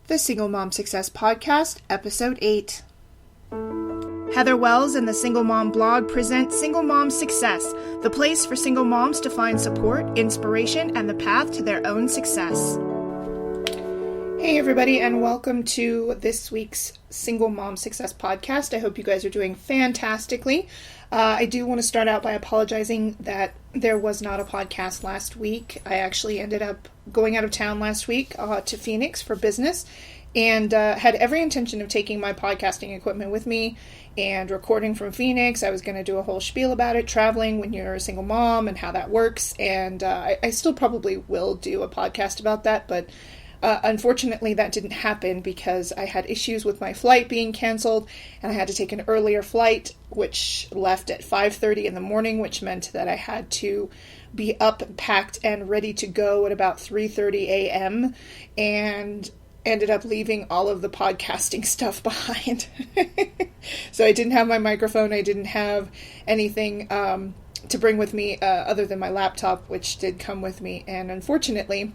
The Single Mom Success Podcast, Episode 8. Heather Wells and the Single Mom blog present Single Mom Success, the place for single moms to find support, inspiration, and the path to their own success. Hey everybody, and welcome to this week's Single Mom Success Podcast. I hope you guys are doing fantastically. I do want to start out by apologizing that there was not a podcast last week. I actually ended up going out of town last week to Phoenix for business and had every intention of taking my podcasting equipment with me and recording from Phoenix. I was going to do a whole spiel about it, traveling when you're a single mom and how that works. And I still probably will do a podcast about that, but unfortunately, that didn't happen because I had issues with my flight being canceled, and I had to take an earlier flight, which left at 5:30 in the morning, which meant that I had to be up, packed, and ready to go at about 3:30 a.m., and ended up leaving all of the podcasting stuff behind. So I didn't have my microphone, I didn't have anything to bring with me other than my laptop, which did come with me, and unfortunately,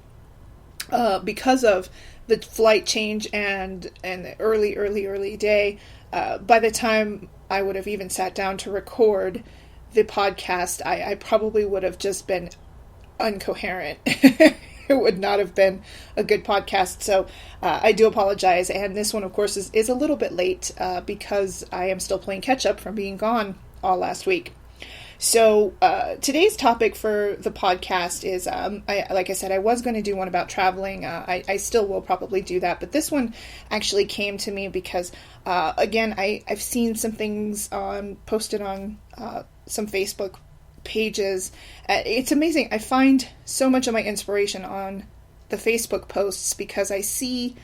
because of the flight change and the early day, by the time I would have even sat down to record the podcast, I probably would have just been uncoherent. It would not have been a good podcast. So I do apologize. And this one, of course, is a little bit late because I am still playing catch up from being gone all last week. So today's topic for the podcast is, like I said, I was going to do one about traveling. I still will probably do that. But this one actually came to me because, again, I've seen some things posted on some Facebook pages. It's amazing. I find so much of my inspiration on the Facebook posts because I see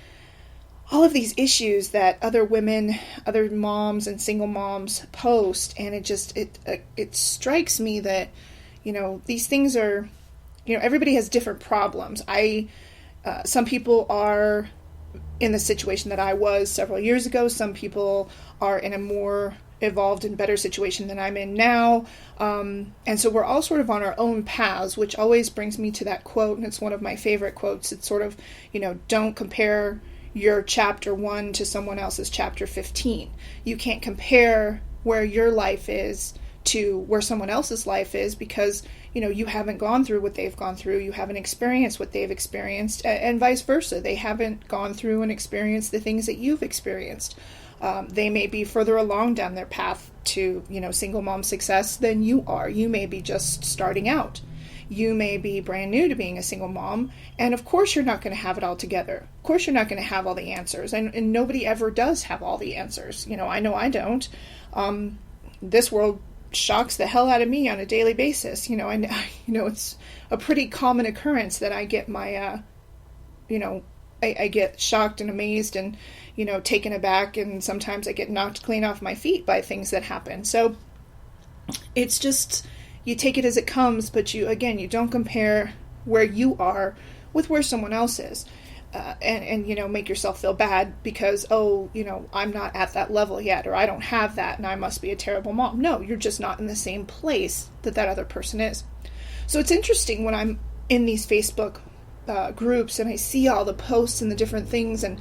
all of these issues that other women, other moms and single moms post, and it strikes me that, these things are, everybody has different problems. Some people are in the situation that I was several years ago. Some people are in a more evolved and better situation than I'm in now. And so we're all sort of on our own paths, which always brings me to that quote, and it's one of my favorite quotes. It's sort of, don't compare your chapter 1 to someone else's chapter 15. You can't compare where your life is to where someone else's life is because, you haven't gone through what they've gone through. You haven't experienced what they've experienced, and vice versa. They haven't gone through and experienced the things that you've experienced. They may be further along down their path to, single mom success than you are. You may be just starting out. You may be brand new to being a single mom, and of course you're not going to have it all together. Of course you're not going to have all the answers, and nobody ever does have all the answers. I know I don't. This world shocks the hell out of me on a daily basis. It's a pretty common occurrence that I get my, I get shocked and amazed and, taken aback, and sometimes I get knocked clean off my feet by things that happen. So it's just, you take it as it comes, but you don't compare where you are with where someone else is. And make yourself feel bad because, I'm not at that level yet, or I don't have that, and I must be a terrible mom. No, you're just not in the same place that other person is. So it's interesting when I'm in these Facebook groups and I see all the posts and the different things, and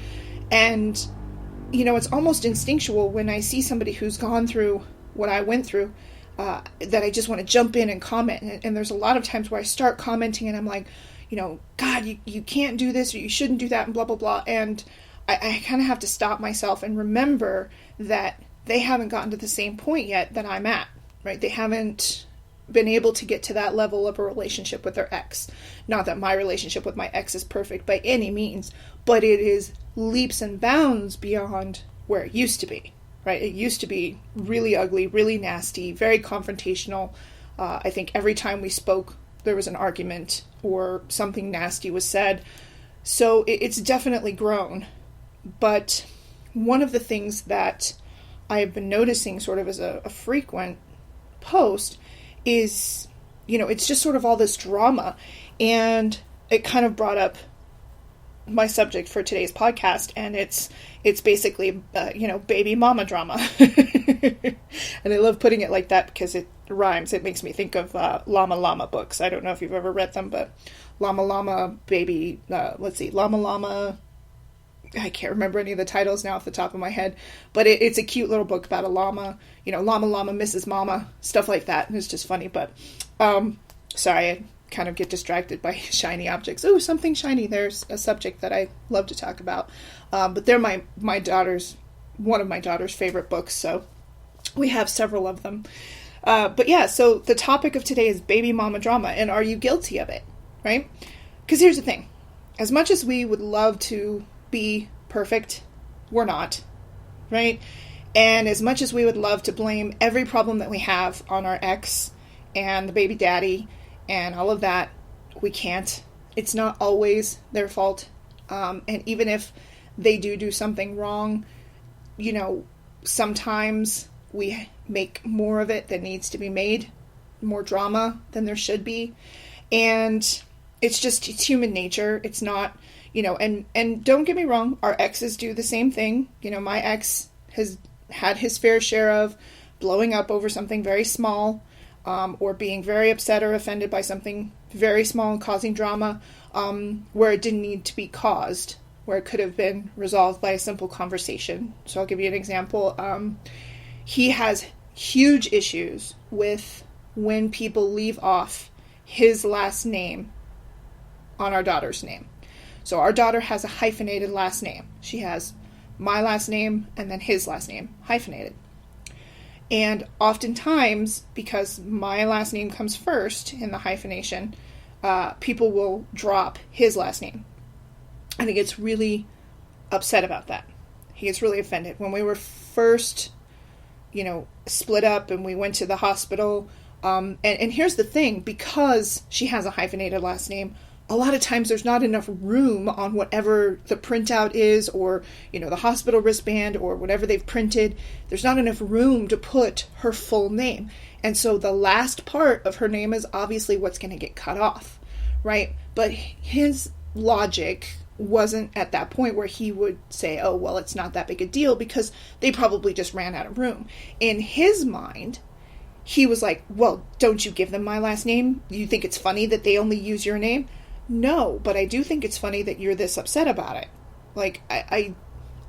it's almost instinctual when I see somebody who's gone through what I went through, that I just want to jump in and comment. And there's a lot of times where I start commenting and I'm like, God, you can't do this, or you shouldn't do that, and blah, blah, blah. And I kind of have to stop myself and remember that they haven't gotten to the same point yet that I'm at, right? They haven't been able to get to that level of a relationship with their ex. Not that my relationship with my ex is perfect by any means, but it is leaps and bounds beyond where it used to be, right? It used to be really ugly, really nasty, very confrontational. I think every time we spoke, there was an argument or something nasty was said. So it's definitely grown. But one of the things that I have been noticing sort of as a frequent post is, it's just sort of all this drama. And it kind of brought up my subject for today's podcast, and it's basically, baby mama drama. And I love putting it like that because it rhymes. It makes me think of Llama Llama books. I don't know if you've ever read them, but Llama Llama baby, Llama Llama I can't remember any of the titles now off the top of my head, but it's a cute little book about a llama, llama, llama, Mrs. Mama, stuff like that. And it's just funny, but, sorry, I kind of get distracted by shiny objects. Oh, something shiny. There's a subject that I love to talk about. But they're one of my daughter's favorite books, so we have several of them. But yeah, so the topic of today is baby mama drama, and are you guilty of it, right? Because here's the thing. As much as we would love to be perfect, we're not, right? And as much as we would love to blame every problem that we have on our ex and the baby daddy and all of that, we can't. It's not always their fault. And even if they do something wrong, sometimes we make more of it than needs to be made, more drama than there should be. And it's human nature. It's not, and don't get me wrong, our exes do the same thing. My ex has had his fair share of blowing up over something very small, or being very upset or offended by something very small and causing drama, where it didn't need to be caused, where it could have been resolved by a simple conversation. So I'll give you an example. He has huge issues with when people leave off his last name on our daughter's name. So our daughter has a hyphenated last name. She has my last name and then his last name, hyphenated. And oftentimes, because my last name comes first in the hyphenation, people will drop his last name. And he gets really upset about that. He gets really offended. When we were first, split up and we went to the hospital, and here's the thing, because she has a hyphenated last name, a lot of times there's not enough room on whatever the printout is, or, the hospital wristband or whatever they've printed. There's not enough room to put her full name. And so the last part of her name is obviously what's going to get cut off, right? But his logic wasn't at that point where he would say, oh, well, it's not that big a deal because they probably just ran out of room. In his mind, he was like, well, don't you give them my last name? You think it's funny that they only use your name? No, but I do think it's funny that you're this upset about it. Like, I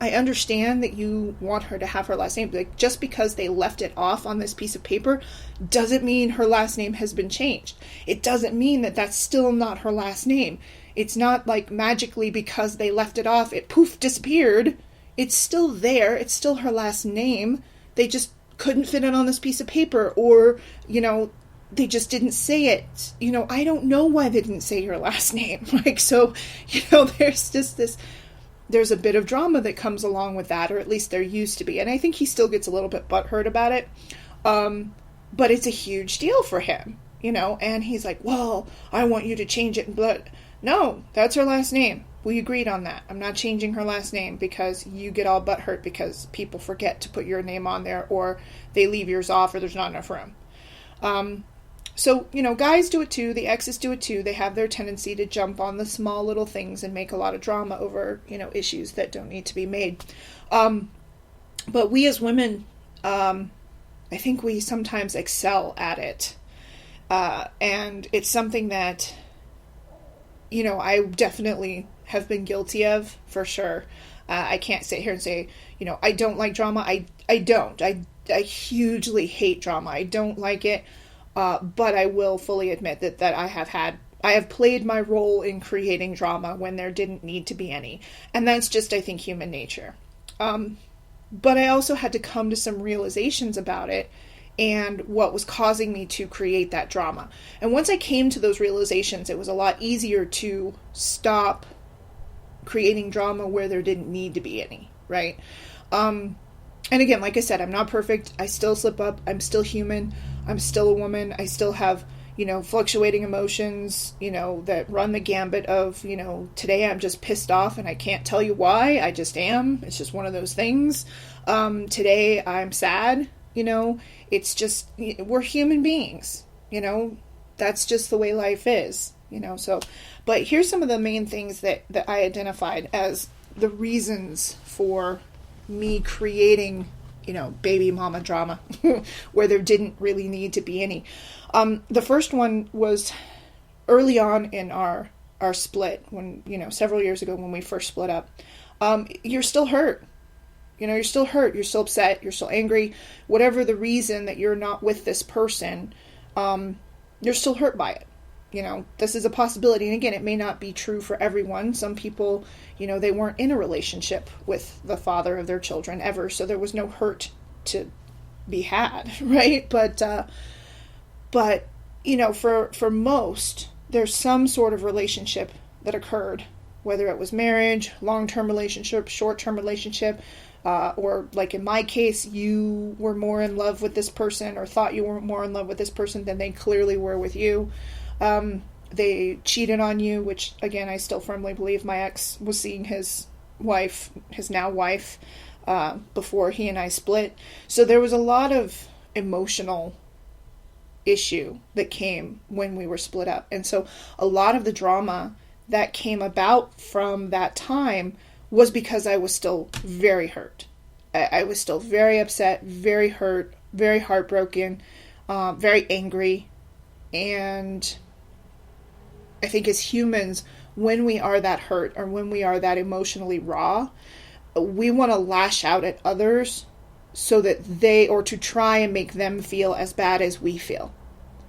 understand that you want her to have her last name, but like, just because they left it off on this piece of paper doesn't mean her last name has been changed. It doesn't mean that that's still not her last name. It's not like magically because they left it off, it poof, disappeared. It's still there. It's still her last name. They just couldn't fit it on this piece of paper, or, they just didn't say it. I don't know why they didn't say your last name. There's just there's a bit of drama that comes along with that, or at least there used to be. And I think he still gets a little bit butthurt about it. But it's a huge deal for him, and he's like, well, I want you to change it. But no, that's her last name. We agreed on that. I'm not changing her last name because you get all butthurt because people forget to put your name on there, or they leave yours off, or there's not enough room. So, guys do it too. The exes do it too. They have their tendency to jump on the small little things and make a lot of drama over, issues that don't need to be made. But we as women, I think we sometimes excel at it. And it's something that, I definitely have been guilty of, for sure. I can't sit here and say, I don't like drama. I don't. I hugely hate drama. I don't like it. But I will fully admit that I have played my role in creating drama when there didn't need to be any. And that's just, I think, human nature. But I also had to come to some realizations about it and what was causing me to create that drama. And once I came to those realizations, it was a lot easier to stop creating drama where there didn't need to be any, right? And again, like I said, I'm not perfect. I still slip up. I'm still human. I'm still a woman. I still have, fluctuating emotions, that run the gambit of, today I'm just pissed off and I can't tell you why. I just am. It's just one of those things. Today I'm sad, it's just, we're human beings, that's just the way life is, so, but here's some of the main things that I identified as the reasons for me creating, baby mama drama where there didn't really need to be any. The first one was early on in our split when, several years ago when we first split up. you're still hurt. You're still hurt. You're still upset. You're still angry. Whatever the reason that you're not with this person, you're still hurt by it. This is a possibility. And again, it may not be true for everyone. Some people, they weren't in a relationship with the father of their children ever. So there was no hurt to be had, right? But for most, there's some sort of relationship that occurred, whether it was marriage, long-term relationship, short-term relationship, or like in my case, you were more in love with this person or thought you were more in love with this person than they clearly were with you. They cheated on you, which again, I still firmly believe my ex was seeing his now wife, before he and I split. So there was a lot of emotional issue that came when we were split up. And so a lot of the drama that came about from that time was because I was still very hurt. I was still very upset, very hurt, very heartbroken, very angry. And I think as humans, when we are that hurt or when we are that emotionally raw, we want to lash out at others so that to try and make them feel as bad as we feel,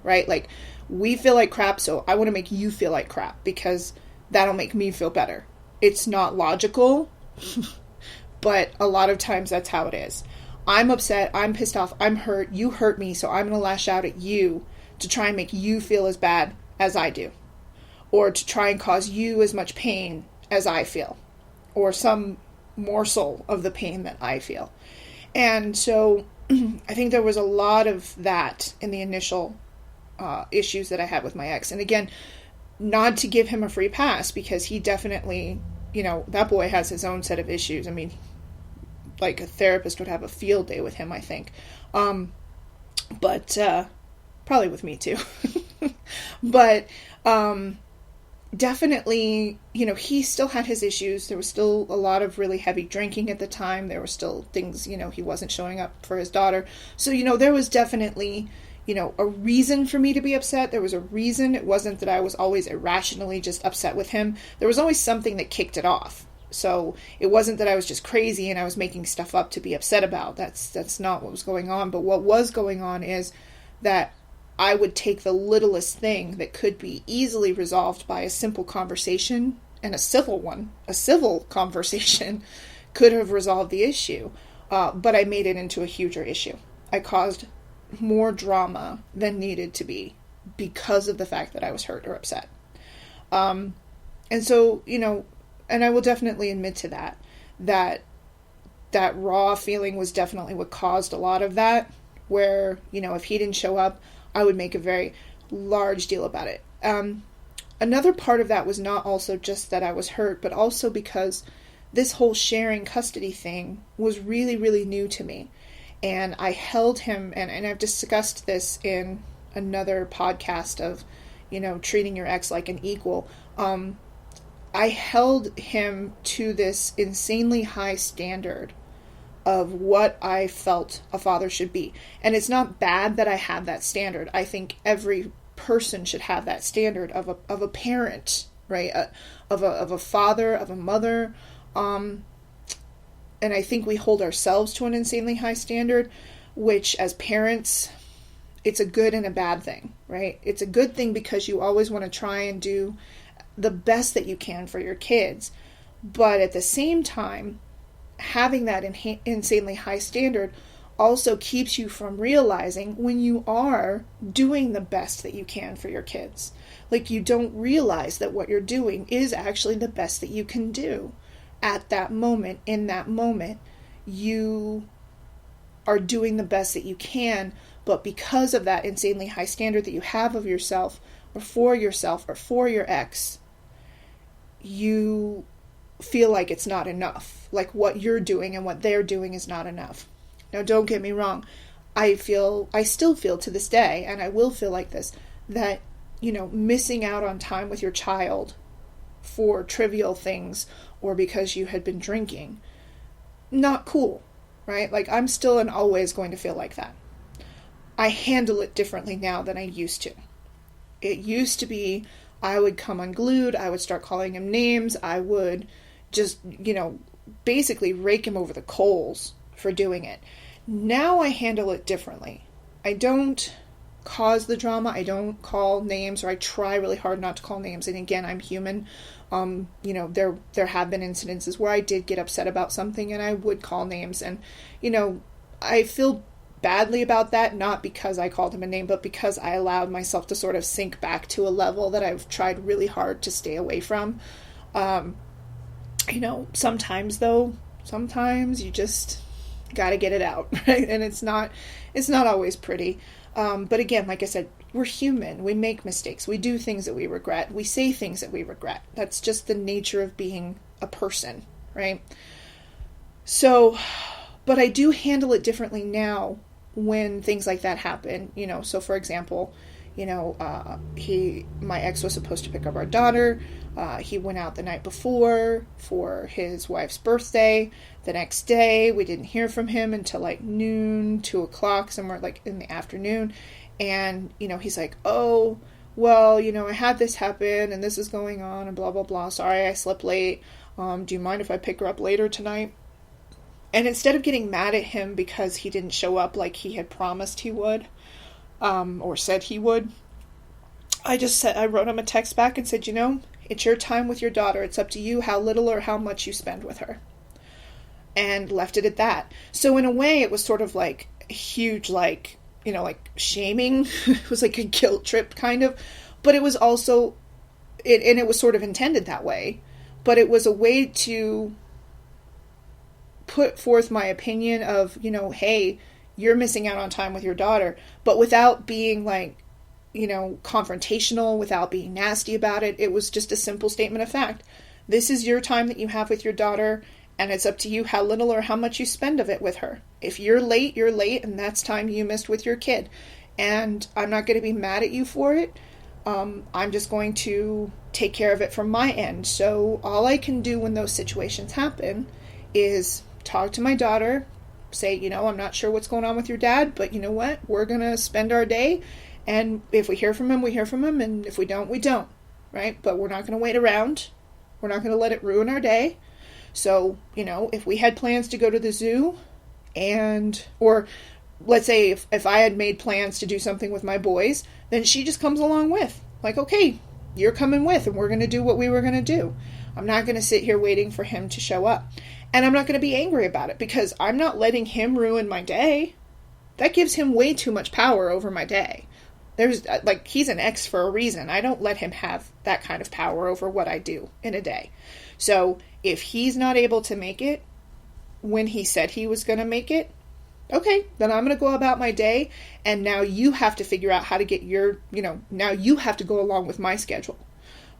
right? Like, we feel like crap, so I want to make you feel like crap because that'll make me feel better. It's not logical, but a lot of times that's how it is. I'm upset, I'm pissed off, I'm hurt, you hurt me, so I'm going to lash out at you to try and make you feel as bad as I do, or to try and cause you as much pain as I feel, or some morsel of the pain that I feel. And so I think there was a lot of that in the initial issues that I had with my ex. And again, not to give him a free pass, because he definitely, that boy has his own set of issues. I mean, like a therapist would have a field day with him, I think. But probably with me too. But definitely, he still had his issues. There was still a lot of really heavy drinking at the time. There were still things, he wasn't showing up for his daughter. So, there was definitely, a reason for me to be upset. There was a reason. It wasn't that I was always irrationally just upset with him. There was always something that kicked it off. So it wasn't that I was just crazy and I was making stuff up to be upset about. That's not what was going on. But what was going on is that I would take the littlest thing that could be easily resolved by a simple conversation, and a civil one. A civil conversation could have resolved the issue, but I made it into a huger issue. I caused more drama than needed to be because of the fact that I was hurt or upset. And so, and I will definitely admit to that raw feeling was definitely what caused a lot of that, where, if he didn't show up, I would make a very large deal about it. Another part of that was not also just that I was hurt, but also because this whole sharing custody thing was really, really new to me. And I held him, and I've discussed this in another podcast of, treating your ex like an equal. I held him to this insanely high standard of what I felt a father should be. And it's not bad that I have that standard. I think every person should have that standard of a parent, right? Of a father, of a mother. And I think we hold ourselves to an insanely high standard, which as parents, it's a good and a bad thing, right? It's a good thing because you always want to try and do the best that you can for your kids. But at the same time, having that insanely high standard also keeps you from realizing when you are doing the best that you can for your kids. Like, you don't realize that what you're doing is actually the best that you can do. At that moment, in that moment, you are doing the best that you can, but because of that insanely high standard that you have of yourself or for your ex, you feel like it's not enough. Like, what you're doing and what they're doing is not enough. Now, don't get me wrong. I still feel to this day, and I will feel like this, that, missing out on time with your child for trivial things or because you had been drinking, not cool, right? Like, I'm still and always going to feel like that. I handle it differently now than I used to. It used to be, I would come unglued, I would start calling him names, I would just, basically rake him over the coals for doing it. Now I handle it differently. I don't cause the drama. I don't call names, or I try really hard not to call names. And again, I'm human. There have been incidences where I did get upset about something and I would call names. And, I feel badly about that, not because I called him a name, but because I allowed myself to sort of sink back to a level that I've tried really hard to stay away from. Sometimes you just got to get it out, right? And it's not always pretty. But again, like I said, we're human. We make mistakes. We do things that we regret. We say things that we regret. That's just the nature of being a person, right? So, but I do handle it differently now when things like that happen. So for example, my ex was supposed to pick up our daughter. He went out the night before for his wife's birthday. The next day, we didn't hear from him until like noon, 2:00, somewhere like in the afternoon. And, he's like, oh, well, I had this happen and this is going on and blah, blah, blah. Sorry, I slept late. Do you mind if I pick her up later tonight? And instead of getting mad at him because he didn't show up like he had promised he would, or said he would, I wrote him a text back and said, it's your time with your daughter. It's up to you how little or how much you spend with her. And left it at that. So in a way, it was sort of like a huge, like shaming. It was like a guilt trip kind of. But it was also, and it was sort of intended that way. But it was a way to put forth my opinion of, hey, you're missing out on time with your daughter. But without being like, confrontational, without being nasty about it. It was just a simple statement of fact. This is your time that you have with your daughter, and it's up to you how little or how much you spend of it with her. If you're late, you're late, and that's time you missed with your kid. And I'm not going to be mad at you for it. I'm just going to take care of it from my end. So all I can do when those situations happen is talk to my daughter, say, I'm not sure what's going on with your dad, but you know what? We're going to spend our day. And if we hear from him, we hear from him. And if we don't, we don't, right? But we're not going to wait around. We're not going to let it ruin our day. So, if we had plans to go to the zoo or let's say if I had made plans to do something with my boys, then she just comes along with. Like, okay, you're coming with and we're going to do what we were going to do. I'm not going to sit here waiting for him to show up. And I'm not going to be angry about it because I'm not letting him ruin my day. That gives him way too much power over my day. He's an ex for a reason. I don't let him have that kind of power over what I do in a day. So if he's not able to make it when he said he was going to make it, okay, then I'm going to go about my day. And now you have to figure out how to get now you have to go along with my schedule.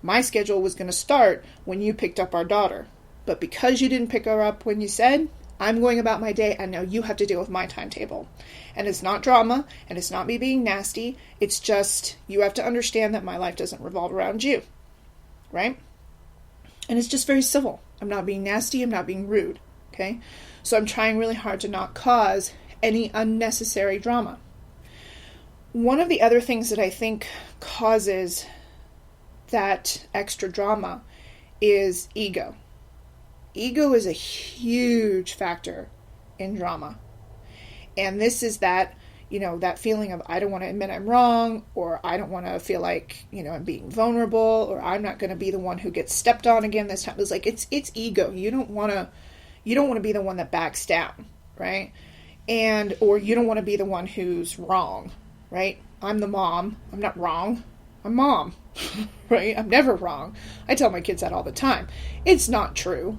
My schedule was going to start when you picked up our daughter. But because you didn't pick her up when you said, I'm going about my day, and now you have to deal with my timetable. And it's not drama, and it's not me being nasty. It's just, you have to understand that my life doesn't revolve around you. Right? And it's just very civil. I'm not being nasty. I'm not being rude. Okay? So I'm trying really hard to not cause any unnecessary drama. One of the other things that I think causes that extra drama is ego. Ego is a huge factor in drama. And this is that, that feeling of I don't want to admit I'm wrong, or I don't want to feel like, I'm being vulnerable, or I'm not going to be the one who gets stepped on again this time. It's like, it's ego. You don't want to be the one that backs down, right? Or you don't want to be the one who's wrong, right? I'm the mom. I'm not wrong. I'm mom, right? I'm never wrong. I tell my kids that all the time. It's not true.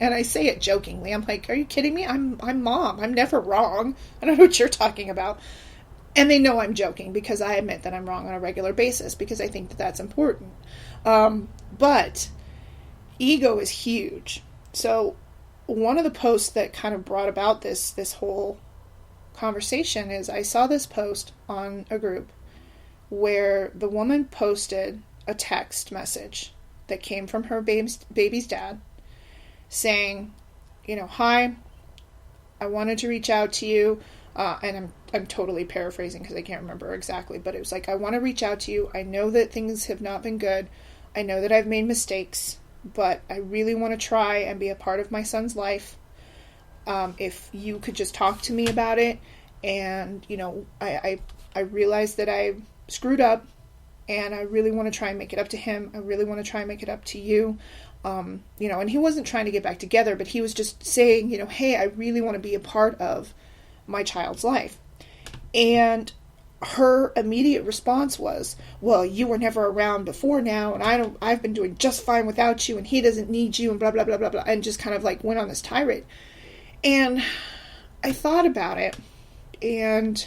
And I say it jokingly. I'm like, are you kidding me? I'm mom. I'm never wrong. I don't know what you're talking about. And they know I'm joking because I admit that I'm wrong on a regular basis because I think that that's important. But ego is huge. So one of the posts that kind of brought about this whole conversation is I saw this post on a group where the woman posted a text message that came from her baby's dad saying, hi, I wanted to reach out to you, and I'm totally paraphrasing because I can't remember exactly, but it was like, I want to reach out to you. I know that things have not been good. I know that I've made mistakes. but I really want to try and be a part of my son's life. If you could just talk to me about it, and, I realize that I screwed up, and I really want to try and make it up to him. I really want to try and make it up to you. And he wasn't trying to get back together, but he was just saying, hey, I really want to be a part of my child's life. And her immediate response was, well, you were never around before now, and I've been doing just fine without you, and he doesn't need you, and blah, blah, blah, blah, blah, and just kind of like went on this tirade. And I thought about it, and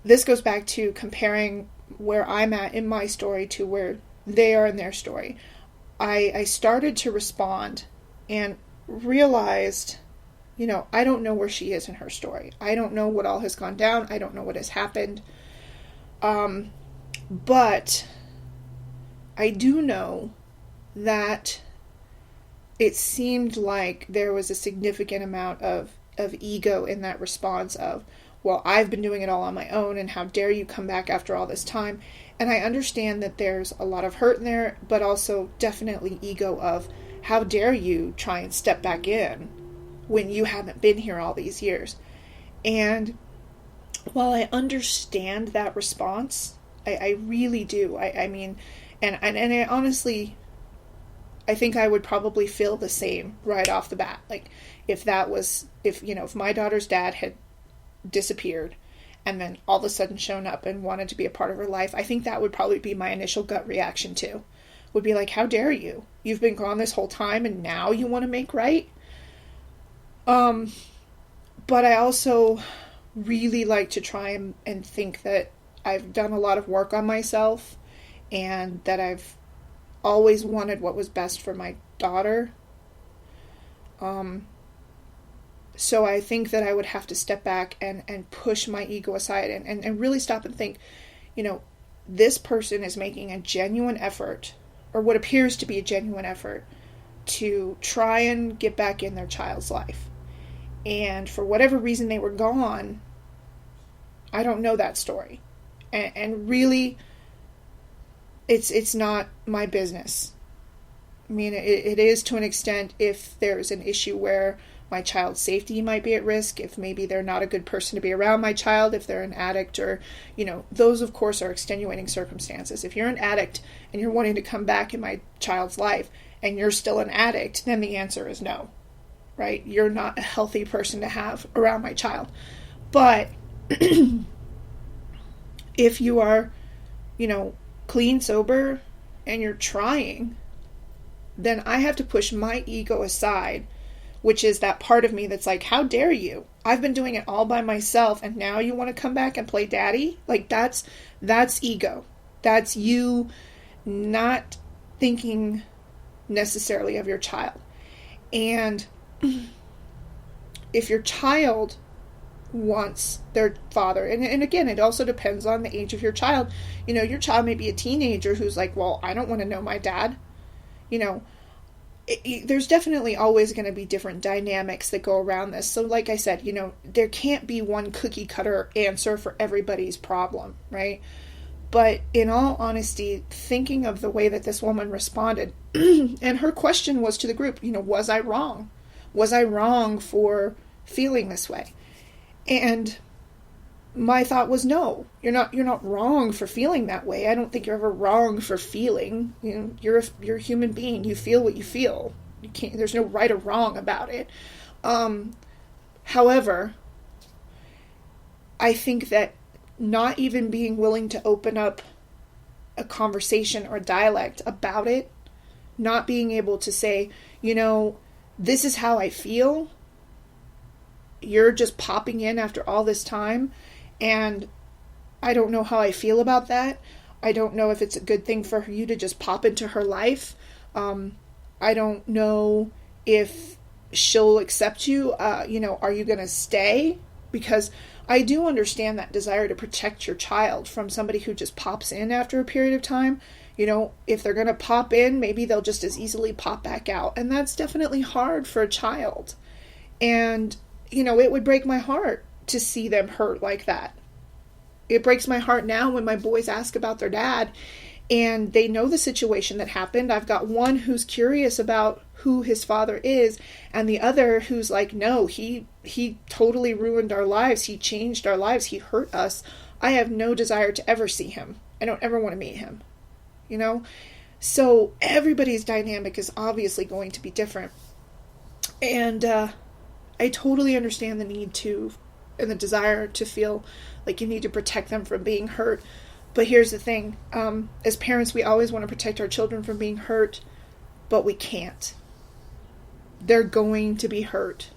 this goes back to comparing where I'm at in my story to where they are in their story. I started to respond and realized, I don't know where she is in her story. I don't know what all has gone down. I don't know what has happened. But I do know that it seemed like there was a significant amount of ego in that response of, well, I've been doing it all on my own, and how dare you come back after all this time. And I understand that there's a lot of hurt in there, but also definitely ego of, how dare you try and step back in when you haven't been here all these years. And while I understand that response, I really do. I mean, and I honestly, I think I would probably feel the same right off the bat. Like, if my daughter's dad had disappeared and then all of a sudden shown up and wanted to be a part of her life, I think that would probably be my initial gut reaction too. Would be like, how dare you? You've been gone this whole time and now you want to make right? But I also really like to try and think that I've done a lot of work on myself, and that I've always wanted what was best for my daughter. So I think that I would have to step back and push my ego aside and really stop and think, this person is making a genuine effort, or what appears to be a genuine effort, to try and get back in their child's life. And for whatever reason they were gone, I don't know that story. And really, it's not my business. I mean, it is to an extent if there's an issue where my child's safety might be at risk, if maybe they're not a good person to be around my child, if they're an addict, or, those of course are extenuating circumstances. If you're an addict and you're wanting to come back in my child's life and you're still an addict, then the answer is no, right? You're not a healthy person to have around my child. But if you are, clean, sober, and you're trying, then I have to push my ego aside, which is that part of me that's like, how dare you? I've been doing it all by myself, and now you want to come back and play daddy? Like, that's ego. That's you not thinking necessarily of your child. And if your child wants their father, and again, it also depends on the age of your child. Your child may be a teenager who's like, well, I don't want to know my dad. There's definitely always going to be different dynamics that go around this. So like I said, there can't be one cookie cutter answer for everybody's problem, right? But in all honesty, thinking of the way that this woman responded, and her question was to the group, was I wrong? Was I wrong for feeling this way? And my thought was, no, you're not wrong for feeling that way. I don't think you're ever wrong for feeling. You're a human being. You feel what you feel. There's no right or wrong about it. However, I think that not even being willing to open up a conversation or dialect about it, not being able to say, this is how I feel. You're just popping in after all this time, and I don't know how I feel about that. I don't know if it's a good thing for you to just pop into her life. I don't know if she'll accept you. Are you going to stay? Because I do understand that desire to protect your child from somebody who just pops in after a period of time. If they're going to pop in, maybe they'll just as easily pop back out. And that's definitely hard for a child. And, it would break my heart to see them hurt like that. It breaks my heart now when my boys ask about their dad, And they know the situation that happened. I've got one who's curious about who his father is, and the other who's like, no, he totally ruined our lives. He changed our lives. He hurt us. I have no desire to ever see him. I don't ever want to meet him. You know? So everybody's dynamic is obviously going to be different. And I totally understand the need to, and the desire to feel like you need to protect them from being hurt. But here's the thing. As parents, we always want to protect our children from being hurt, but we can't. They're going to be hurt.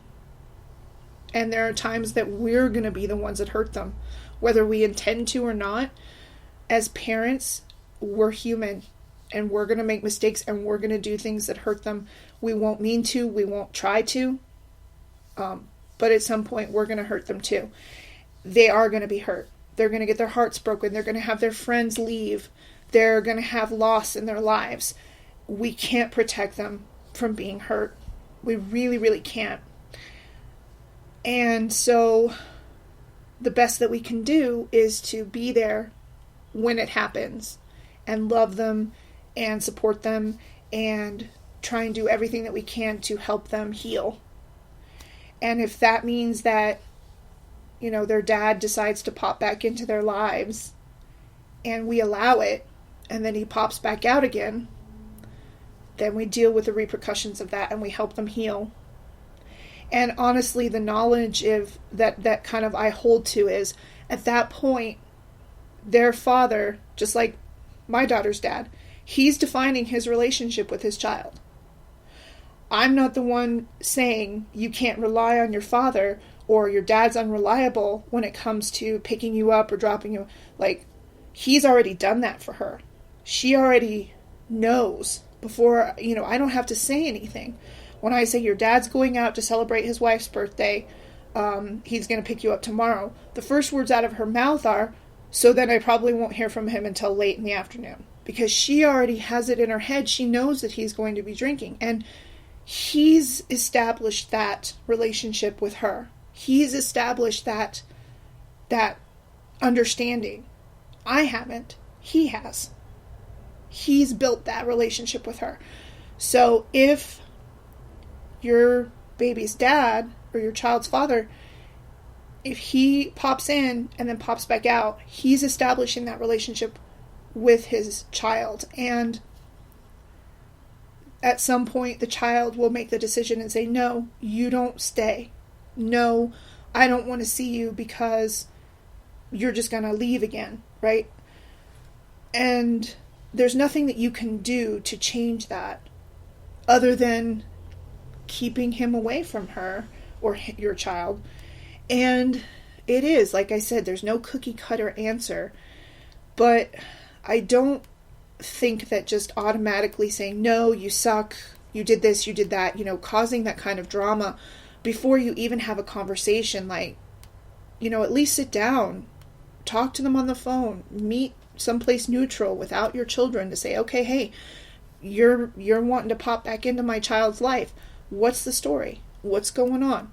And there are times that we're going to be the ones that hurt them. Whether we intend to or not, as parents, we're human. And we're going to make mistakes, and we're going to do things that hurt them. We won't mean to. We won't try to. But at some point, we're going to hurt them too. They are going to be hurt. They're going to get their hearts broken. They're going to have their friends leave. They're going to have loss in their lives. We can't protect them from being hurt. We really, really can't. And so the best that we can do is to be there when it happens and love them and support them and try and do everything that we can to help them heal. And if that means that, you know, their dad decides to pop back into their lives and we allow it, and then he pops back out again, then we deal with the repercussions of that and we help them heal. And honestly, the knowledge of that kind of I hold to is, at that point, their father, just like my daughter's dad, he's defining his relationship with his child. I'm not the one saying you can't rely on your father or your dad's unreliable when it comes to picking you up or dropping you. Like, he's already done that for her. She already knows before, you know, I don't have to say anything. When I say your dad's going out to celebrate his wife's birthday, he's going to pick you up tomorrow, the first words out of her mouth are, so then I probably won't hear from him until late in the afternoon. Because she already has it in her head. She knows that he's going to be drinking. And he's established that relationship with her. He's established that understanding. I haven't. He has. He's built that relationship with her. So if your baby's dad or your child's father, if he pops in and then pops back out, he's establishing that relationship with his child. And at some point, the child will make the decision and say, no, you don't stay. No, I don't want to see you because you're just going to leave again, right? And there's nothing that you can do to change that other than keeping him away from her or your child. And it is, like I said, there's no cookie cutter answer. But I don't think that just automatically saying, no, you suck, you did this, you did that, you know, causing that kind of drama before you even have a conversation, like, you know, at least sit down, talk to them on the phone, meet someplace neutral without your children to say, okay, hey, you're wanting to pop back into my child's life. What's the story? What's going on?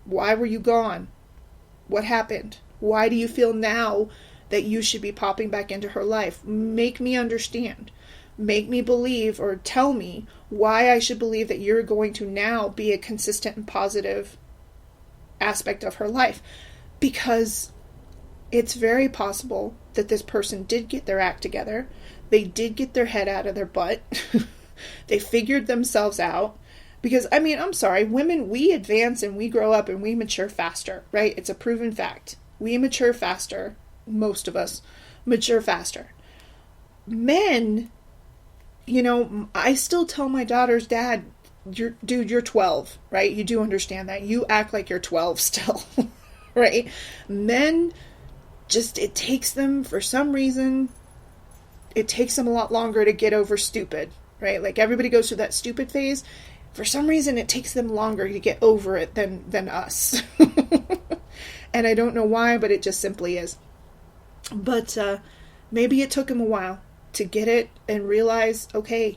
Why were you gone? What happened? Why do you feel now that you should be popping back into her life? Make me understand. Make me believe, or tell me why I should believe that you're going to now be a consistent and positive aspect of her life. Because it's very possible that this person did get their act together. They did get their head out of their butt. They figured themselves out. Because, I mean, I'm sorry, women, we advance and we grow up and we mature faster, right? It's a proven fact. We mature faster. Most of us mature faster. Men, you know, I still tell my daughter's dad, you're 12, right? You do understand that. You act like you're 12 still, right? Men, just, it takes them, for some reason, it takes them a lot longer to get over stupid, right? Like, everybody goes through that stupid phase. For some reason, it takes them longer to get over it than us. And I don't know why, but it just simply is. But maybe it took him a while to get it and realize, okay,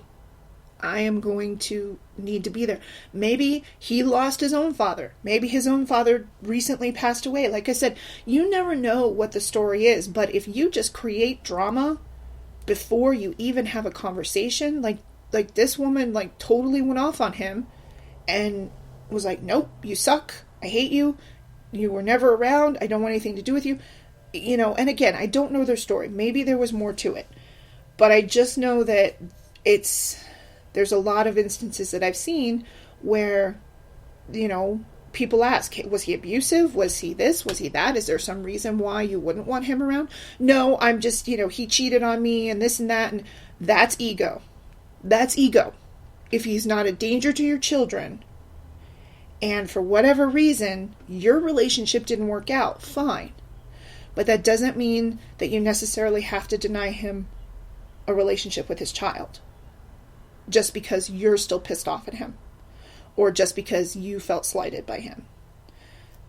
I am going to need to be there. Maybe he lost his own father. Maybe his own father recently passed away. Like I said, you never know what the story is. But if you just create drama before you even have a conversation. Like this woman, like, totally went off on him and was like, nope, you suck. I hate you. You were never around. I don't want anything to do with you. You know, and again, I don't know their story. Maybe there was more to it. But I just know that there's a lot of instances that I've seen where, you know, people ask, was he abusive? Was he this? Was he that? Is there some reason why you wouldn't want him around? No, I'm just, you know, he cheated on me and this and that. And that's ego. That's ego. If he's not a danger to your children, and for whatever reason, your relationship didn't work out, fine. But that doesn't mean that you necessarily have to deny him a relationship with his child. Just because you're still pissed off at him. Or just because you felt slighted by him.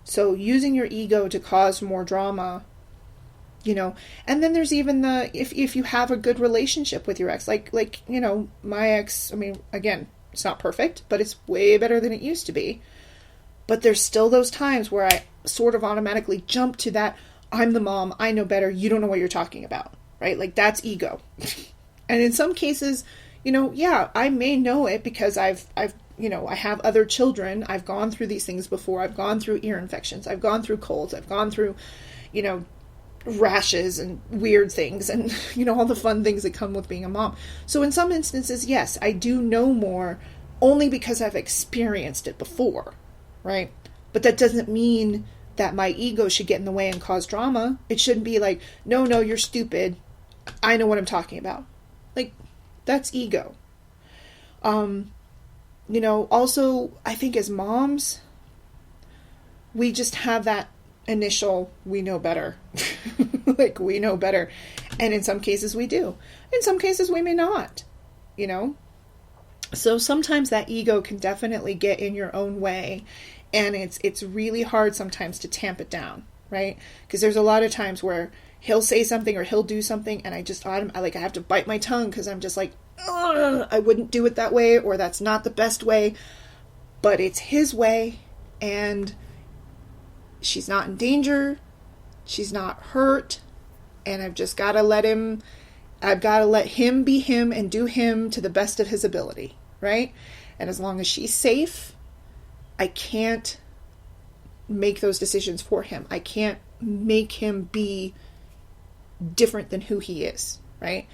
So using your ego to cause more drama, you know, and then there's even if you have a good relationship with your ex, like, you know, my ex, I mean, again, it's not perfect, but it's way better than it used to be. But there's still those times where I sort of automatically jump to that, I'm the mom, I know better, you don't know what you're talking about, right? Like, that's ego. And in some cases, you know, yeah, I may know it because I've you know, I have other children. I've gone through these things before. I've gone through ear infections. I've gone through colds. I've gone through, you know, rashes and weird things and, you know, all the fun things that come with being a mom. So in some instances, yes, I do know more only because I've experienced it before, right? But that doesn't mean that my ego should get in the way and cause drama. It shouldn't be like, no, you're stupid. I know what I'm talking about. Like, that's ego. You know, also, I think as moms, we just have that initial, we know better. Like, we know better. And in some cases we do. In some cases we may not, you know. So sometimes that ego can definitely get in your own way. And it's really hard sometimes to tamp it down, right? Because there's a lot of times where he'll say something or he'll do something and I have to bite my tongue because I'm just like, I wouldn't do it that way, or that's not the best way, but it's his way, and she's not in danger, she's not hurt, and I've just got to let him be him and do him to the best of his ability, right? And as long as she's safe, I can't make those decisions for him. I can't make him be different than who he is, right?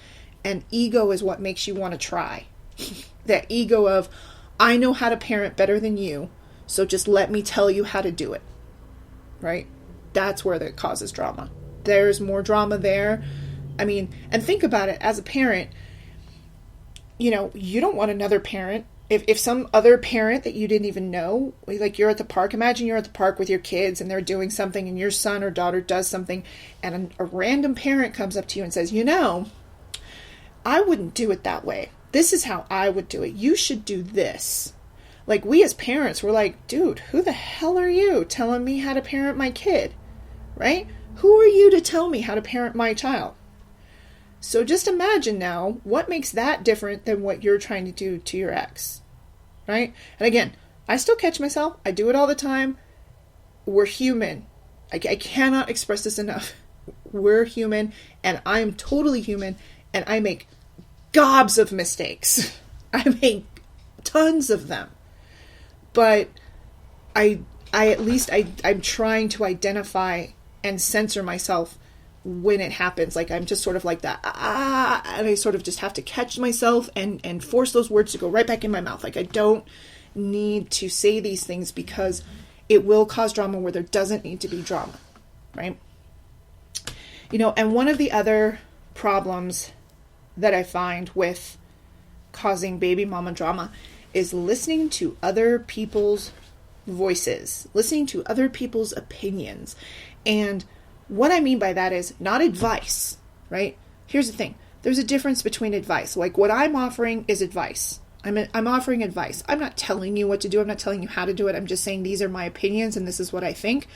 And ego is what makes you want to try. That ego of, I know how to parent better than you, so just let me tell you how to do it. Right? That's where that causes drama. There's more drama there. I mean, and think about it, as a parent, you know, you don't want another parent. If some other parent that you didn't even know, like you're at the park, imagine you're at the park with your kids and they're doing something and your son or daughter does something and a random parent comes up to you and says, you know, I wouldn't do it that way. This is how I would do it. You should do this. Like, we as parents, we're like, dude, who the hell are you telling me how to parent my kid? Right? Who are you to tell me how to parent my child? So just imagine now, what makes that different than what you're trying to do to your ex? Right? And again, I still catch myself. I do it all the time. We're human. I cannot express this enough. We're human, and I'm totally human, and I make gobs of mistakes. I make tons of them. But I'm trying to identify and censor myself when it happens. Like, I'm just sort of like that, and I sort of just have to catch myself and force those words to go right back in my mouth. Like, I don't need to say these things because it will cause drama where there doesn't need to be drama, right? You know, and one of the other problems that I find with causing baby mama drama is listening to other people's voices, listening to other people's opinions. And what I mean by that is not advice, right? Here's the thing. There's a difference between advice. Like, what I'm offering is advice. I'm offering advice. I'm not telling you what to do. I'm not telling you how to do it. I'm just saying these are my opinions and this is what I think.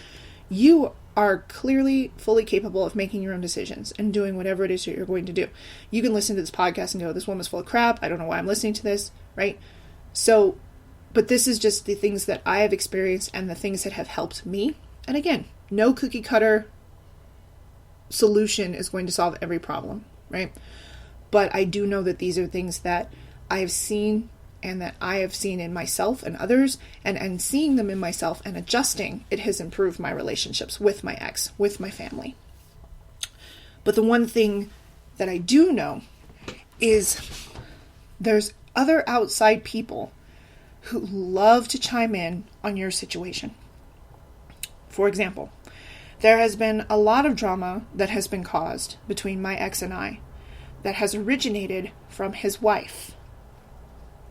You are clearly fully capable of making your own decisions and doing whatever it is that you're going to do. You can listen to this podcast and go, this woman's full of crap. I don't know why I'm listening to this, right? So, but this is just the things that I have experienced and the things that have helped me. And again, no cookie cutter solution is going to solve every problem, right? But I do know that these are things that I have seen and that I have seen in myself and others, and seeing them in myself and adjusting, it has improved my relationships with my ex, with my family. But the one thing that I do know is there's other outside people who love to chime in on your situation. For example, there has been a lot of drama that has been caused between my ex and I that has originated from his wife.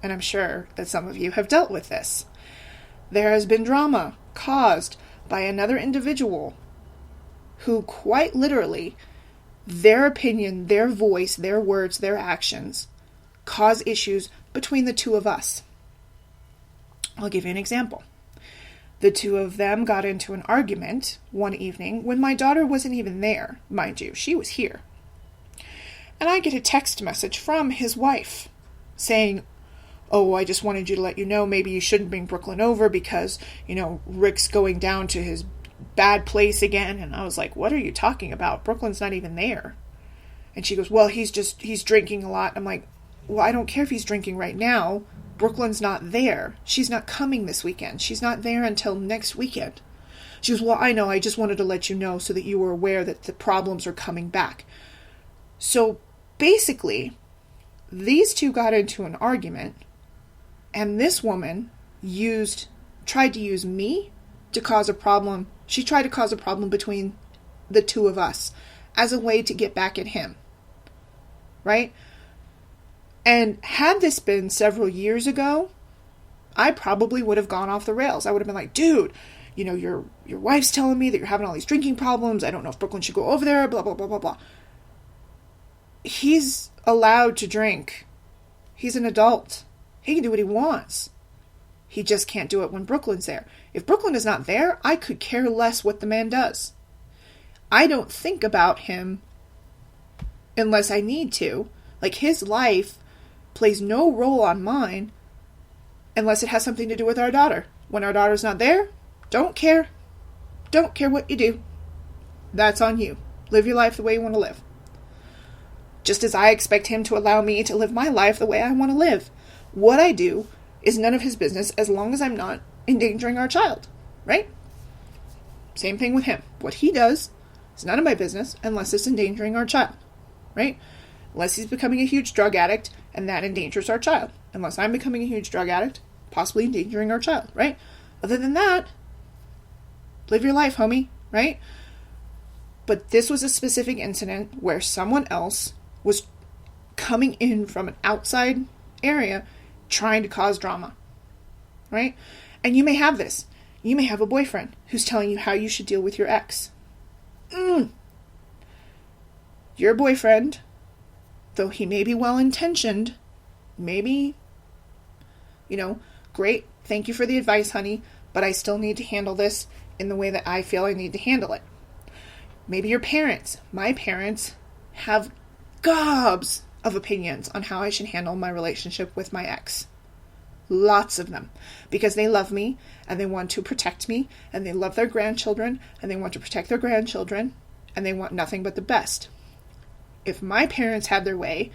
And I'm sure that some of you have dealt with this. There has been drama caused by another individual who quite literally, their opinion, their voice, their words, their actions cause issues between the two of us. I'll give you an example. The two of them got into an argument one evening when my daughter wasn't even there, mind you, she was here. And I get a text message from his wife saying, "Oh, I just wanted you to let you know maybe you shouldn't bring Brooklyn over because, Rick's going down to his bad place again." And I was like, "What are you talking about? Brooklyn's not even there." And she goes, "Well, he's drinking a lot." I'm like, "Well, I don't care if he's drinking right now. Brooklyn's not there. She's not coming this weekend. She's not there until next weekend." She goes, "Well, I know. I just wanted to let you know so that you were aware that the problems are coming back." So basically, these two got into an argument, and this woman tried to use me to cause a problem. She tried to cause a problem between the two of us as a way to get back at him. Right? And had this been several years ago, I probably would have gone off the rails. I would have been like, "Dude, your wife's telling me that you're having all these drinking problems. I don't know if Brooklyn should go over there, blah, blah, blah, blah, blah." He's allowed to drink. He's an adult. He can do what he wants. He just can't do it when Brooklyn's there. If Brooklyn is not there, I could care less what the man does. I don't think about him unless I need to. Like, his life plays no role on mine unless it has something to do with our daughter. When our daughter's not there, don't care. Don't care what you do. That's on you. Live your life the way you want to live. Just as I expect him to allow me to live my life the way I want to live. What I do is none of his business as long as I'm not endangering our child. Right? Same thing with him. What he does is none of my business unless it's endangering our child. Right? Unless he's becoming a huge drug addict, and that endangers our child. Unless I'm becoming a huge drug addict, possibly endangering our child, right? Other than that, live your life, homie, right? But this was a specific incident where someone else was coming in from an outside area trying to cause drama, right? And you may have this. You may have a boyfriend who's telling you how you should deal with your ex. Your boyfriend, though he may be well-intentioned, maybe, great, thank you for the advice, honey, but I still need to handle this in the way that I feel I need to handle it. Maybe your parents, my parents, have gobs of opinions on how I should handle my relationship with my ex. Lots of them. Because they love me, and they want to protect me, and they love their grandchildren, and they want to protect their grandchildren, and they want nothing but the best. If my parents had their way,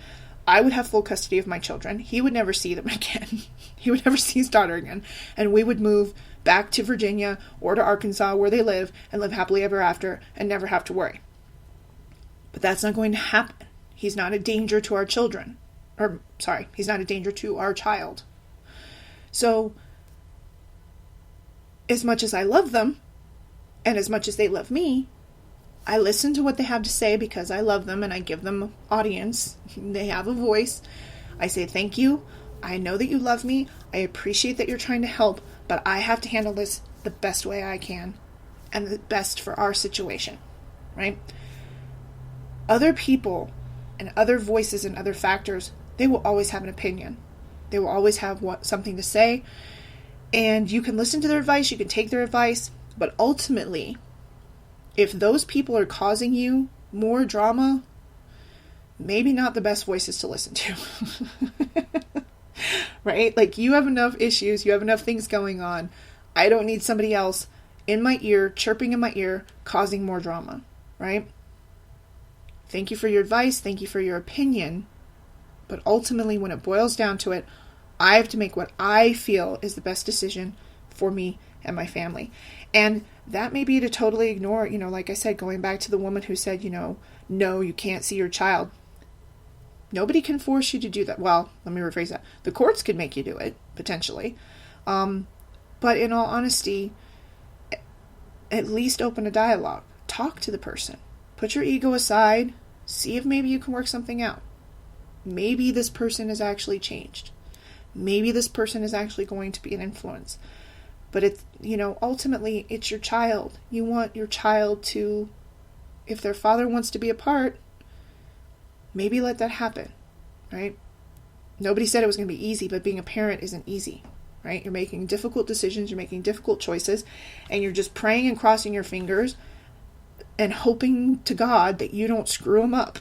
I would have full custody of my children. He would never see them again. He would never see his daughter again. And we would move back to Virginia or to Arkansas where they live and live happily ever after and never have to worry. But that's not going to happen. He's not a danger to our children. He's not a danger to our child. So, as much as I love them, and as much as they love me, I listen to what they have to say because I love them and I give them audience. They have a voice. I say, "Thank you. I know that you love me. I appreciate that you're trying to help, but I have to handle this the best way I can and the best for our situation," right? Other people and other voices and other factors, they will always have an opinion. They will always have something to say, and you can listen to their advice, you can take their advice, but ultimately, if those people are causing you more drama, maybe not the best voices to listen to. Right? Like, you have enough issues, you have enough things going on. I don't need somebody else in my ear, chirping in my ear, causing more drama. Right? Thank you for your advice, thank you for your opinion, But ultimately, when it boils down to it, I have to make what I feel is the best decision for me and my family. And that may be to totally ignore, like I said, going back to the woman who said, no, you can't see your child. Nobody can force you to do that. Well, let me rephrase that. The courts could make you do it, potentially. But in all honesty, at least open a dialogue. Talk to the person. Put your ego aside. See if maybe you can work something out. Maybe this person is actually changed. Maybe this person is actually going to be an influence. But it's, ultimately, it's your child. You want your child to, if their father wants to be apart, maybe let that happen, right? Nobody said it was going to be easy, but being a parent isn't easy, right? You're making difficult decisions, you're making difficult choices, and you're just praying and crossing your fingers and hoping to God that you don't screw them up.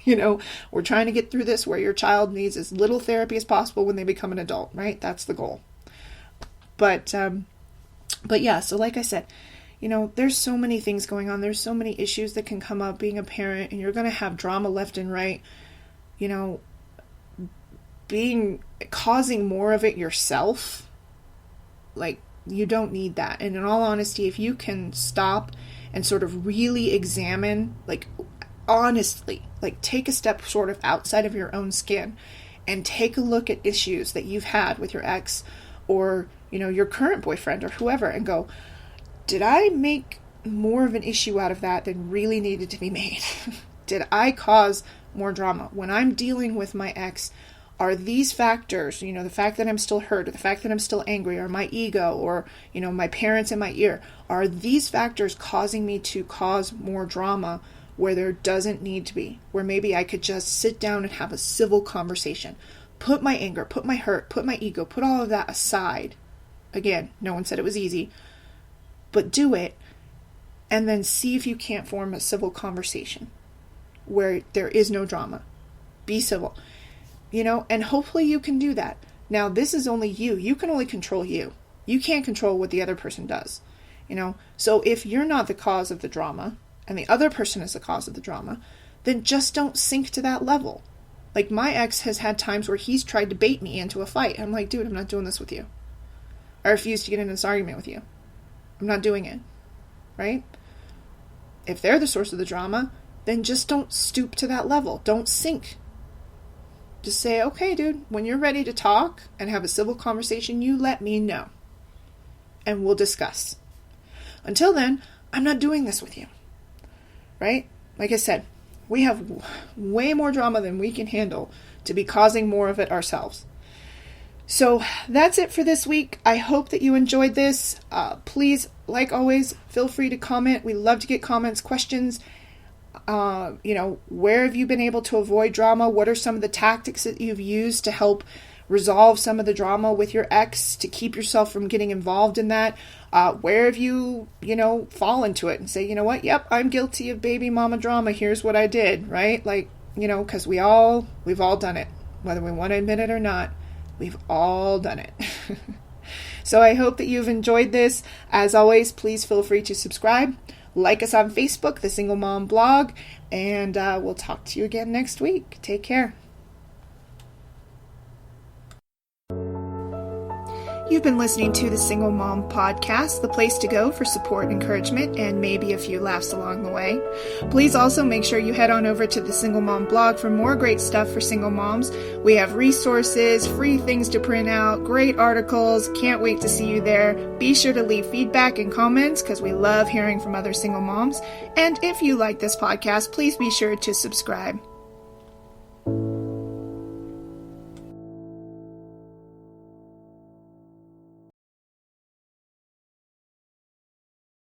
We're trying to get through this where your child needs as little therapy as possible when they become an adult, right? That's the goal. But yeah, so like I said, there's so many things going on. There's so many issues that can come up being a parent, and you're going to have drama left and right, causing more of it yourself. Like, you don't need that. And in all honesty, if you can stop and sort of really examine, like, honestly, like, take a step sort of outside of your own skin and take a look at issues that you've had with your ex or, your current boyfriend or whoever, and go, did I make more of an issue out of that than really needed to be made? Did I cause more drama? When I'm dealing with my ex, are these factors, the fact that I'm still hurt, or the fact that I'm still angry, or my ego, or, my parents in my ear, are these factors causing me to cause more drama where there doesn't need to be? Where maybe I could just sit down and have a civil conversation. Put my anger, put my hurt, put my ego, put all of that aside. Again, no one said it was easy. But do it, and then see if you can't form a civil conversation where there is no drama. Be civil, and hopefully you can do that. Now, this is only you. You can only control you. You can't control what the other person does, So if you're not the cause of the drama, and the other person is the cause of the drama, then just don't sink to that level. Like, my ex has had times where he's tried to bait me into a fight. I'm like, dude, I'm not doing this with you. I refuse to get in this argument with you. I'm not doing it, right? If they're the source of the drama, then just don't stoop to that level. Don't sink. Just say, okay, dude, when you're ready to talk and have a civil conversation, you let me know. And we'll discuss. Until then, I'm not doing this with you, right? Like I said, we have way more drama than we can handle to be causing more of it ourselves. So that's it for this week. I hope that you enjoyed this. Please, like always, feel free to comment. We love to get comments, questions. Where have you been able to avoid drama? What are some of the tactics that you've used to help resolve some of the drama with your ex, to keep yourself from getting involved in that? Where have you, fall into it and say, you know what? Yep, I'm guilty of baby mama drama. Here's what I did, right? Like, because we've all done it, whether we want to admit it or not. We've all done it. So I hope that you've enjoyed this. As always, please feel free to subscribe. Like us on Facebook, The Single Mom Blog, and we'll talk to you again next week. Take care. You've been listening to the Single Mom Podcast, the place to go for support, encouragement, and maybe a few laughs along the way. Please also make sure you head on over to the Single Mom blog for more great stuff for single moms. We have resources, free things to print out, great articles. Can't wait to see you there. Be sure to leave feedback and comments because we love hearing from other single moms. And if you like this podcast, please be sure to subscribe.